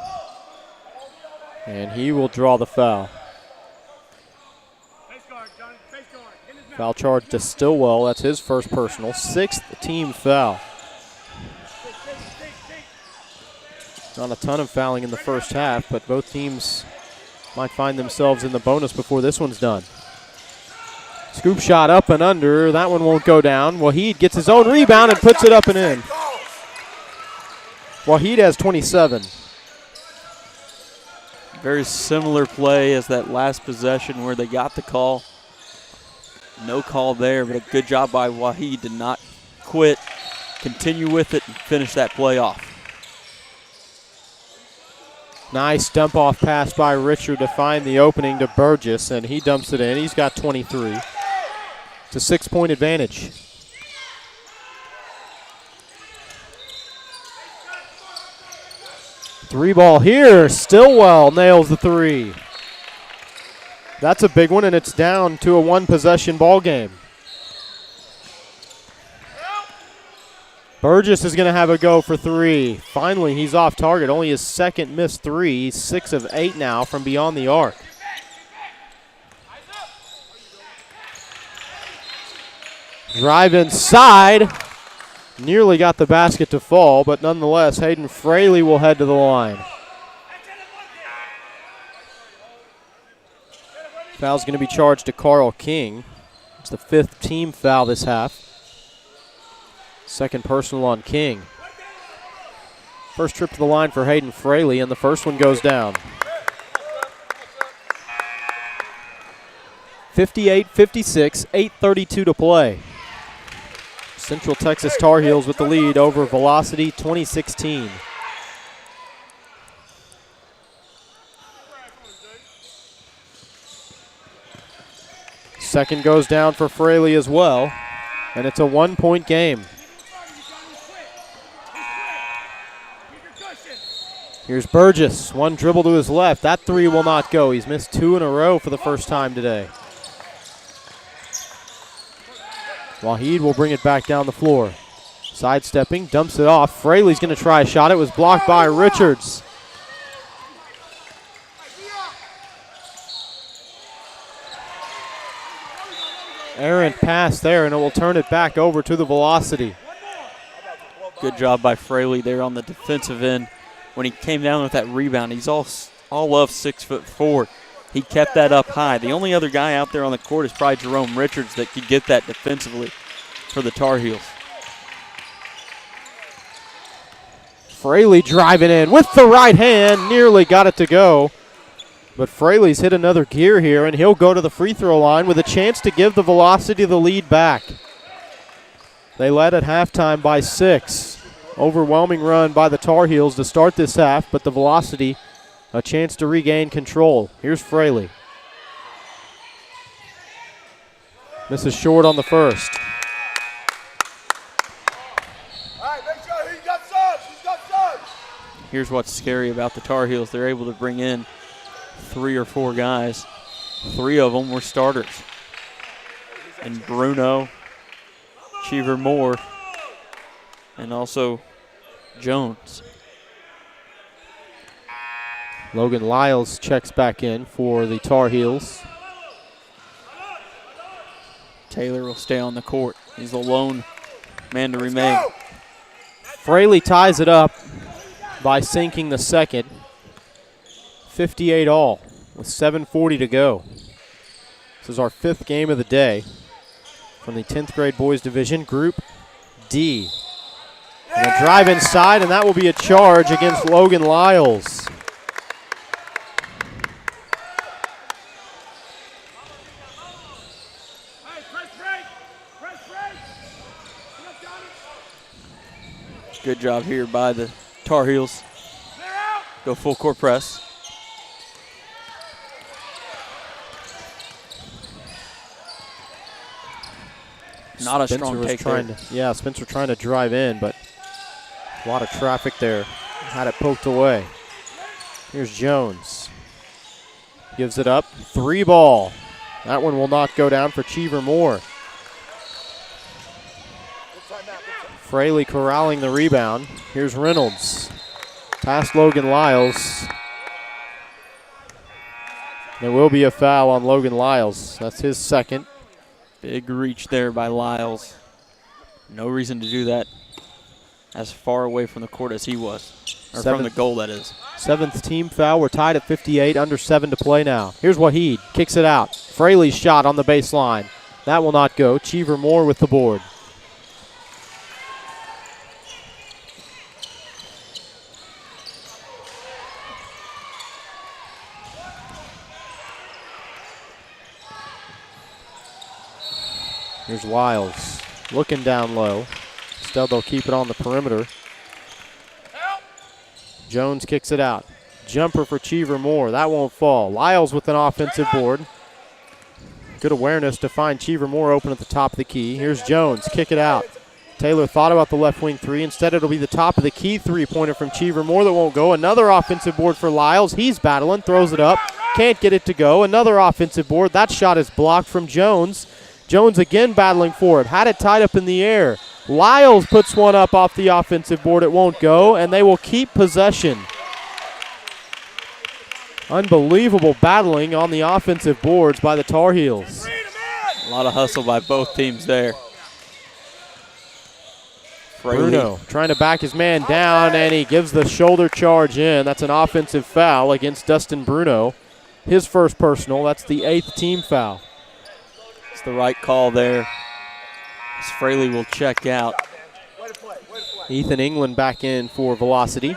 And he will draw the foul. Foul charge to Stillwell. That's his first personal. 6th team foul. Not a ton of fouling in the first half, but both teams might find themselves in the bonus before this one's done. Scoop shot up and under. That one won't go down. Waheed gets his own rebound and puts it up and in. Waheed has 27. Very similar play as that last possession where they got the call. No call there, but a good job by Waheed to not quit, continue with it, and finish that play off. Nice dump off pass by Richard to find the opening to Burgess, and he dumps it in. He's got 23. It's a 6-point advantage. Three ball here. Stillwell nails the three. That's a big one, and it's down to a one-possession ball game. Burgess is going to have a go for three. Finally, he's off target. Only his second missed three. He's 6 of 8 now from beyond the arc. Drive inside. Nearly got the basket to fall, but nonetheless, Hayden Fraley will head to the line. Foul's going to be charged to Carl King. It's the 5th team foul this half. Second personal on King. First trip to the line for Hayden Fraley, and the first one goes down. 58-56, 8:32 to play. Central Texas Tar Heels with the lead over Velocity 2016. Second goes down for Fraley as well, and it's a 1-point game. Here's Burgess, one dribble to his left. That three will not go. He's missed 2 in a row for the first time today. Wahid will bring it back down the floor. Sidestepping, dumps it off. Fraley's going to try a shot. It was blocked by Richards. Errant pass there, and it will turn it back over to the Velocity. Good job by Fraley there on the defensive end. When he came down with that rebound, he's all of 6'4". He kept that up high. The only other guy out there on the court is probably Jerome Richards that could get that defensively for the Tar Heels. Fraley driving in with the right hand, nearly got it to go. But Fraley's hit another gear here, and he'll go to the free throw line with a chance to give the Velocity the lead back. They led at halftime by 6. Overwhelming run by the Tar Heels to start this half, but the Velocity a chance to regain control. Here's Fraley. Misses short on the first. All right, make sure he's got subs. He's got subs. Here's what's scary about the Tar Heels. They're able to bring in 3 or 4 guys. 3 of them were starters. And Bruno, Cheever Moore, and also Jones. Logan Lyles checks back in for the Tar Heels. Taylor will stay on the court. He's the lone man to remain. Fraley ties it up by sinking the second. 58 all with 7:40 to go. This is our 5th game of the day from the 10th grade boys division, Group D. And a drive inside, and that will be a charge against Logan Lyles. Good job here by the Tar Heels. Go full court press. Not a strong take there. Spencer trying to drive in, but a lot of traffic there. Had it poked away. Here's Jones. Gives it up. 3 ball. That one will not go down for Cheever Moore. Fraley corralling the rebound. Here's Reynolds. Past Logan Lyles. There will be a foul on Logan Lyles. That's his second. Big reach there by Lyles. No reason to do that as far away from the court as he was. Or from the goal, that is. 7th team foul. We're tied at 58, under 7 to play now. Here's Wahid. Kicks it out. Fraley's shot on the baseline. That will not go. Cheever Moore with the board. Here's Lyles looking down low. Instead, they'll keep it on the perimeter. Jones kicks it out. Jumper for Cheever Moore. That won't fall. Lyles with an offensive board. Good awareness to find Cheever Moore open at the top of the key. Here's Jones. Kick it out. Taylor thought about the left wing 3. Instead, it'll be the top of the key 3-pointer from Cheever Moore that won't go. Another offensive board for Lyles. He's battling. Throws it up. Can't get it to go. Another offensive board. That shot is blocked from Jones. Jones again battling for it. Had it tied up in the air. Lyles puts one up off the offensive board. It won't go, and they will keep possession. Unbelievable battling on the offensive boards by the Tar Heels. A lot of hustle by both teams there. Bruno trying to back his man down, and he gives the shoulder charge in. That's an offensive foul against Dustin Bruno. His first personal. That's the 8th team foul. It's the right call there. As Fraley will check out. Ethan England back in for Velocity.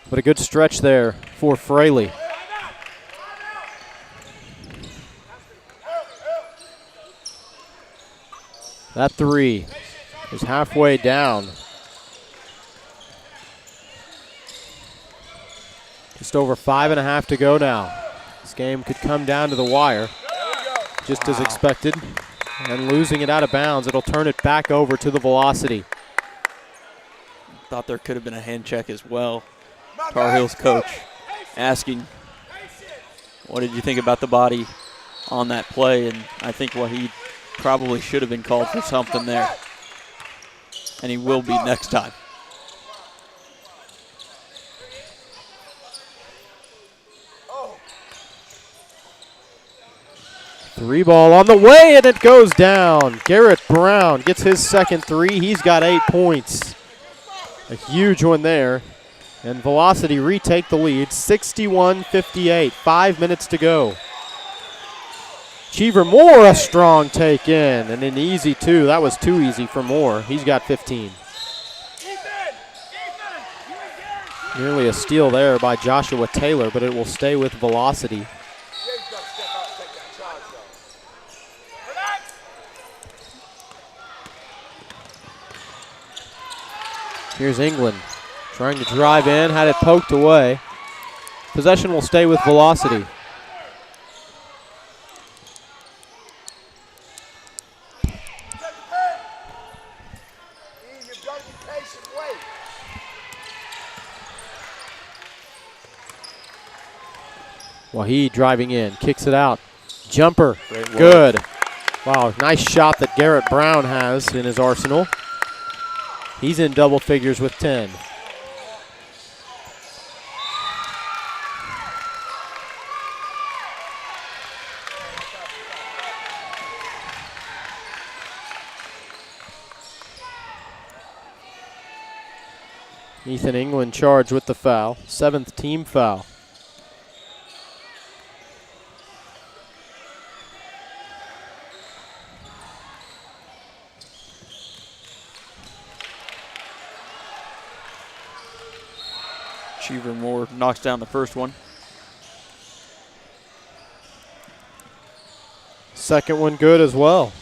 But a good stretch there for Fraley. That three is halfway down. Just over 5.5 to go now. This game could come down to the wire, just as expected. And losing it out of bounds, it'll turn it back over to the Velocity. Thought there could have been a hand check as well. Tarheels coach asking, what did you think about the body on that play? And I think he probably should have been called for something there. And he will be next time. Three ball on the way, and it goes down. Garrett Brown gets his second three. He's got 8 points. A huge one there. And Velocity retake the lead, 61-58. 5 minutes to go. Cheever Moore, a strong take in, and an easy two. That was too easy for Moore. He's got 15. Nearly a steal there by Joshua Taylor, but it will stay with Velocity. Here's England trying to drive in, had it poked away. Possession will stay with Velocity. Waheed driving in, kicks it out. Jumper, good. Wow, nice shot that Garrett Brown has in his arsenal. He's in double figures with 10. Ethan England charged with the foul, 7th team foul. Cheever Moore knocks down the first one. Second one good as well.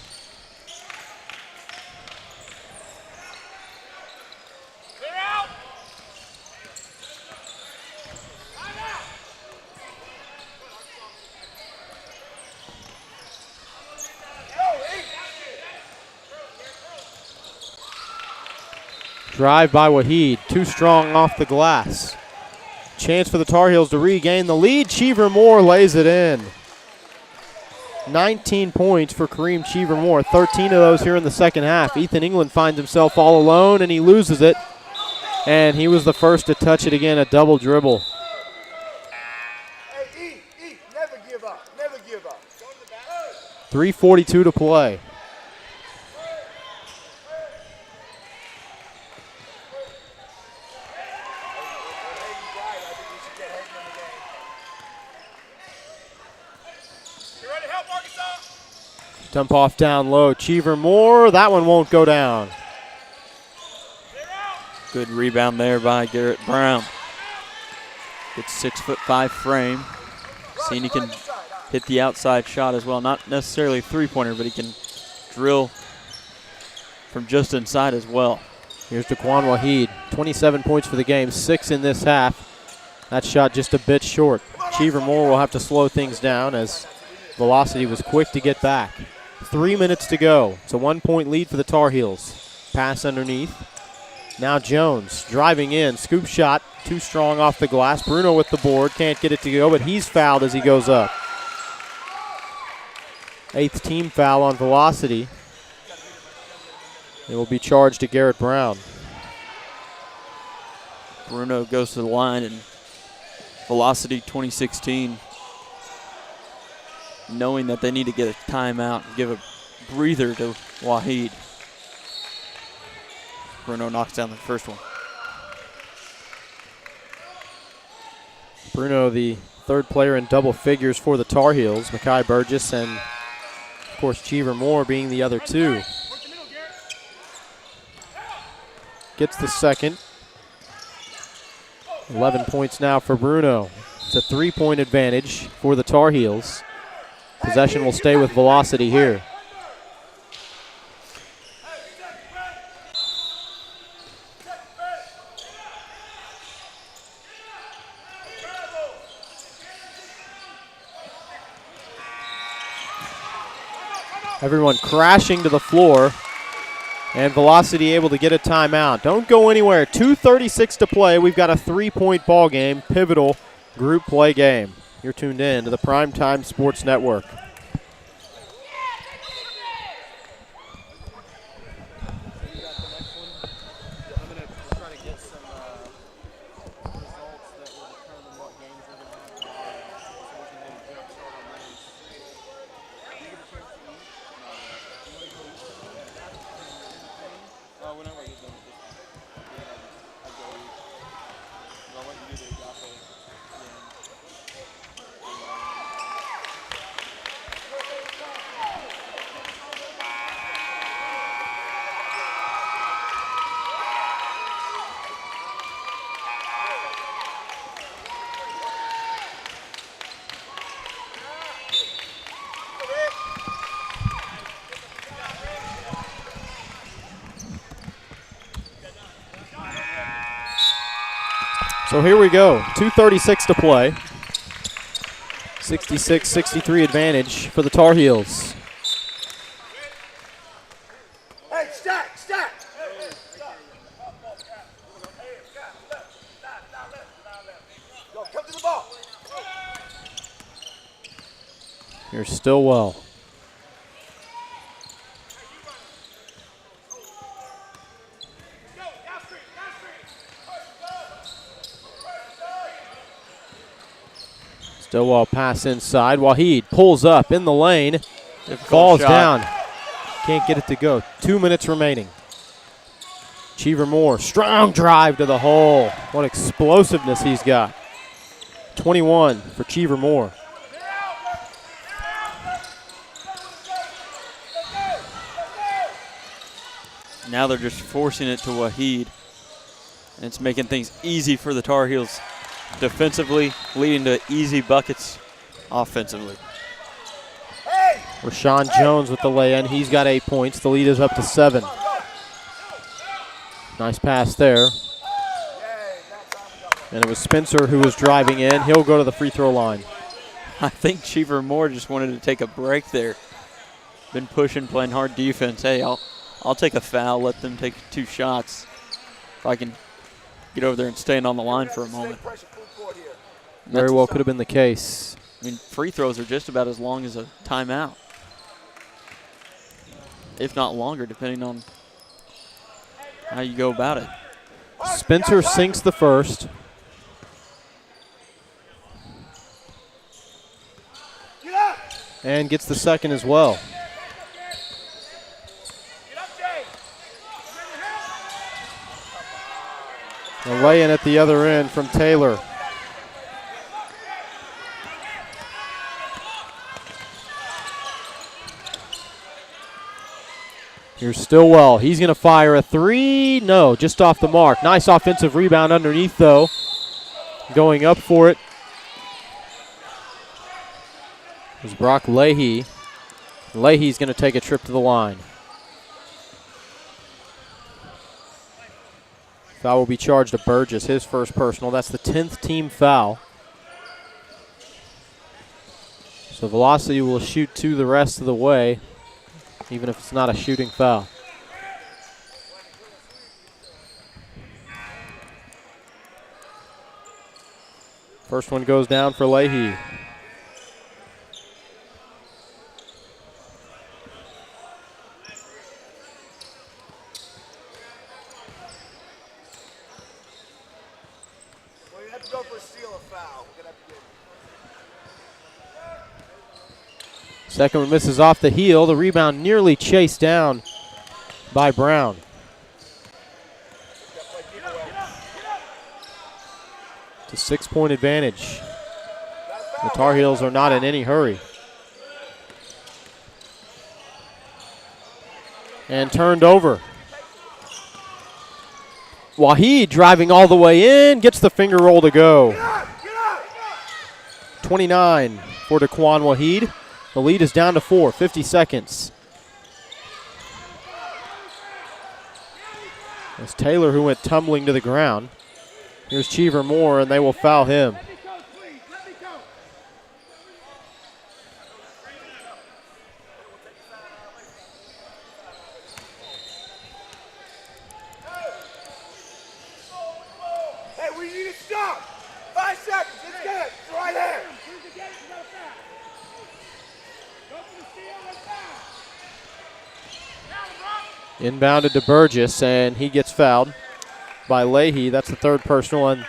Drive by Waheed, too strong off the glass. Chance for the Tar Heels to regain the lead. Cheever Moore lays it in. 19 points for Kareem Cheever Moore, 13 of those here in the second half. Ethan England finds himself all alone, and he loses it. And he was the first to touch it again, a double dribble. Hey, never give up, never give up. 3:42 to play. Dump off down low. Cheever Moore. That one won't go down. Good rebound there by Garrett Brown. Good 6'5" frame. Seeing he can hit the outside shot as well. Not necessarily a three-pointer, but he can drill from just inside as well. Here's Daquan Waheed. 27 points for the game, 6 in this half. That shot just a bit short. Cheever Moore will have to slow things down as Velocity was quick to get back. 3 minutes to go. It's a 1-point lead for the Tar Heels. Pass underneath. Now Jones driving in. Scoop shot. Too strong off the glass. Bruno with the board. Can't get it to go, but he's fouled as he goes up. 8th team foul on Velocity. It will be charged to Garrett Brown. Bruno goes to the line, and Velocity 2016, knowing that they need to get a timeout and give a breather to Waheed. Bruno knocks down the first one. Bruno, the third player in double figures for the Tar Heels. Makai Burgess and, of course, Cheever Moore being the other two. Gets the second. 11 points now for Bruno. It's a 3-point advantage for the Tar Heels. Possession will stay with Velocity here. Everyone crashing to the floor. And Velocity able to get a timeout. Don't go anywhere. 2:36 to play. We've got a 3-point ball game, pivotal group play game. You're tuned in to the Primetime Sports Network. So here we go, 2:36 to play. 66-63 advantage for the Tar Heels. Hey, stack. Go, come to the ball. Here's Stillwell. Stillwell pass inside. Waheed pulls up in the lane. Falls down. Can't get it to go. 2 minutes remaining. Cheever Moore, strong drive to the hole. What explosiveness he's got. 21 for Cheever Moore. Now they're just forcing it to Waheed. And it's making things easy for the Tar Heels defensively, leading to easy buckets offensively. Rashawn Jones with the lay-in. He's got 8 points. The lead is up to 7. Nice pass there. And it was Spencer who was driving in. He'll go to the free throw line. I think Cheever Moore just wanted to take a break there. Been pushing, playing hard defense. Hey, I'll take a foul, let them take 2 shots. If I can get over there and stand on the line for a moment. Very well could have been the case. I mean, free throws are just about as long as a timeout, if not longer, depending on how you go about it. Spencer sinks the first. And gets the second as well. A lay-in at the other end from Taylor. Here's Stillwell. He's going to fire a 3. No, just off the mark. Nice offensive rebound underneath, though. Going up for it is Brock Leahy. Leahy's going to take a trip to the line. Foul will be charged to Burgess, his first personal. That's the 10th team foul. So Velocity will shoot 2 the rest of the way, even if it's not a shooting foul. First one goes down for Leahy. Second one misses off the heel. The rebound nearly chased down by Brown. It's a 6-point advantage. The Tar Heels are not in any hurry. And turned over. Waheed driving all the way in, gets the finger roll to go. 29 for Daquan Waheed. The lead is down to 4, 50 seconds. It's Taylor who went tumbling to the ground. Here's Cheever Moore, and they will foul him. Yeah, we need to stop. 5 seconds. Let's get it. It's right here. Inbounded to Burgess, and he gets fouled by Leahy. That's the third personal, and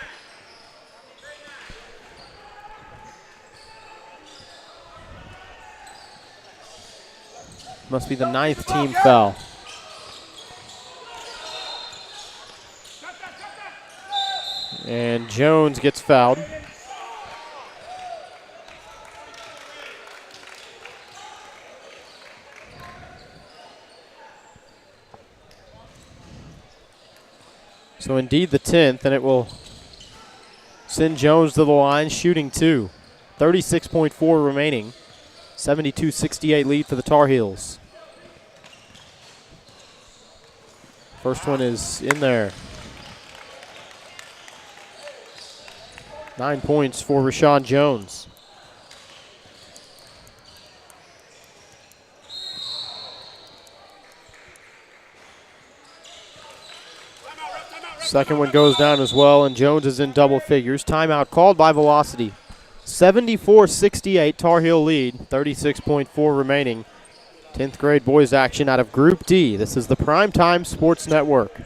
must be the 9th team foul. And Jones gets fouled. So indeed the 10th, and it will send Jones to the line, shooting 2. 36.4 remaining. 72-68 lead for the Tar Heels. First one is in there. 9 points for Rashawn Jones. Second one goes down as well, and Jones is in double figures. Timeout called by Velocity. 74-68 Tar Heel lead, 36.4 remaining. 10th grade boys action out of Group D. This is the PrimeTime Sports Network.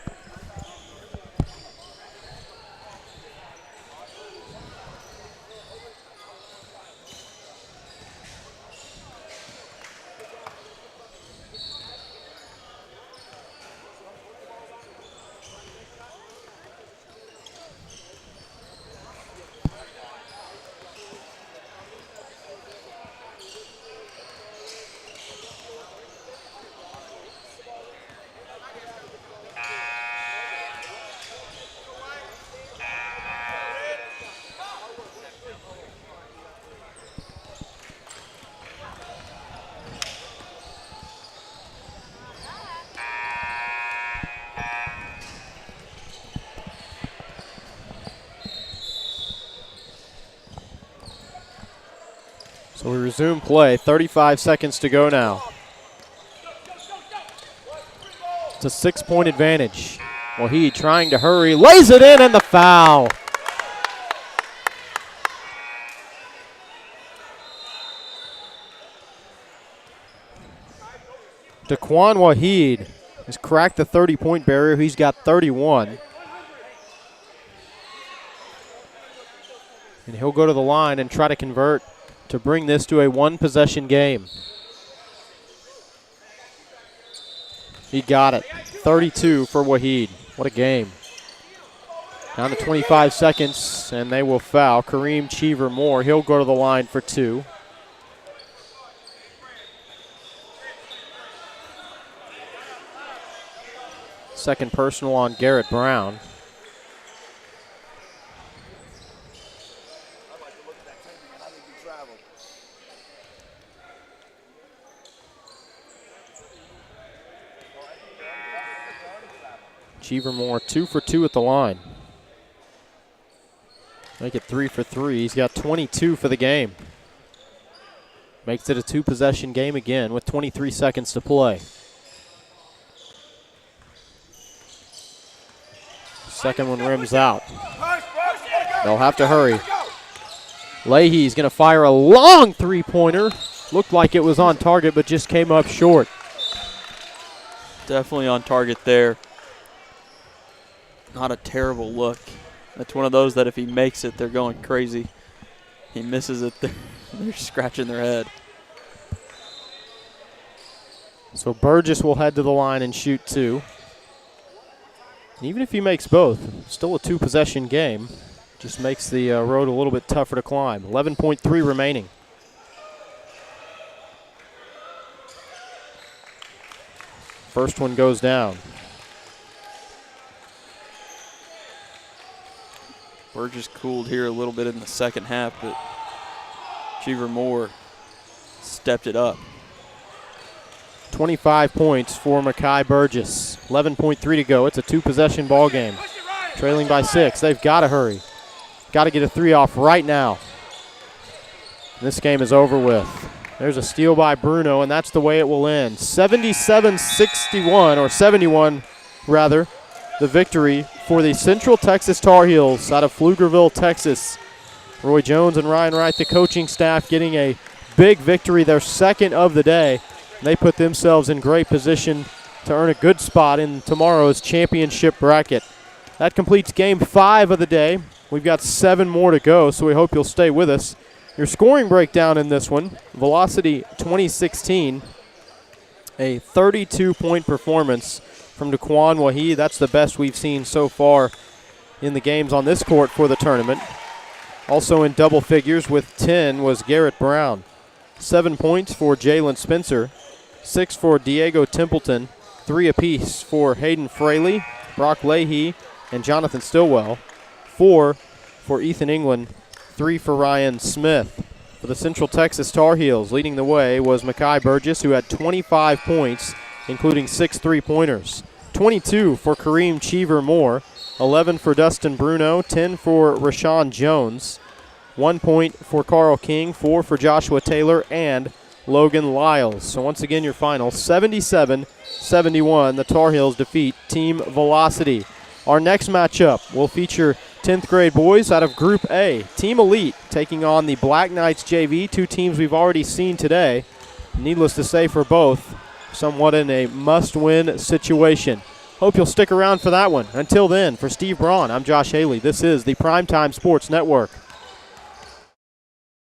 So we resume play. 35 seconds to go now. It's a 6-point advantage. Wahid trying to hurry, lays it in, and the foul. Daquan Wahid has cracked the 30-point barrier. He's got 31. And he'll go to the line and try to convert to bring this to a one-possession game. He got it. 32 for Wahid. What a game. Down to 25 seconds, and they will foul Kareem Cheever-Moore. He'll go to the line for 2. Second personal on Garrett Brown. Cheever-Moore 2 for 2 at the line. Make it 3 for 3. He's got 22 for the game. Makes it a two-possession game again with 23 seconds to play. Second one rims out. They'll have to hurry. Leahy's going to fire a long three-pointer. Looked like it was on target, but just came up short. Definitely on target there. Not a terrible look. That's one of those that if he makes it, they're going crazy. He misses it, they're scratching their head. So Burgess will head to the line and shoot 2. And even if he makes both, still a two-possession game. Just makes the road a little bit tougher to climb. 11.3 remaining. First one goes down. Burgess cooled here a little bit in the second half, but Cheever-Moore stepped it up. 25 points for Mekhi Burgess. 11.3 to go. It's a two-possession ball game. Trailing by 6. They've got to hurry. Got to get a 3 off right now. This game is over with. There's a steal by Bruno, and that's the way it will end. 77-61, or 71 rather. the victory for the Central Texas Tar Heels out of Pflugerville, Texas. Roy Jones and Ryan Wright, the coaching staff, getting a big victory, their second of the day. They put themselves in great position to earn a good spot in tomorrow's championship bracket. That completes Game 5 of the day. We've got 7 more to go, so we hope you'll stay with us. Your scoring breakdown in this one: Velocity 2016, a 32-point performance from Daquan Wahi. That's the best we've seen so far in the games on this court for the tournament. Also in double figures with 10 was Garrett Brown. 7 points for Jalen Spencer, 6 for Diego Templeton, 3 apiece for Hayden Fraley, Brock Leahy, and Jonathan Stillwell, 4 for Ethan England, 3 for Ryan Smith. For the Central Texas Tar Heels, leading the way was Makai Burgess, who had 25 points, including 6 3-pointers. 22 for Kareem Cheever-Moore, 11 for Dustin Bruno, 10 for Rashawn Jones, 1 point for Carl King, 4 for Joshua Taylor, and Logan Lyles. So once again, your final, 77-71. The Tar Heels defeat Team Velocity. Our next matchup will feature 10th grade boys out of Group A. Team Elite taking on the Black Knights JV, 2 teams we've already seen today. Needless to say for both, somewhat in a must-win situation. Hope you'll stick around for that one. Until then, for Steve Braun, I'm Josh Haley. This is the Primetime Sports Network.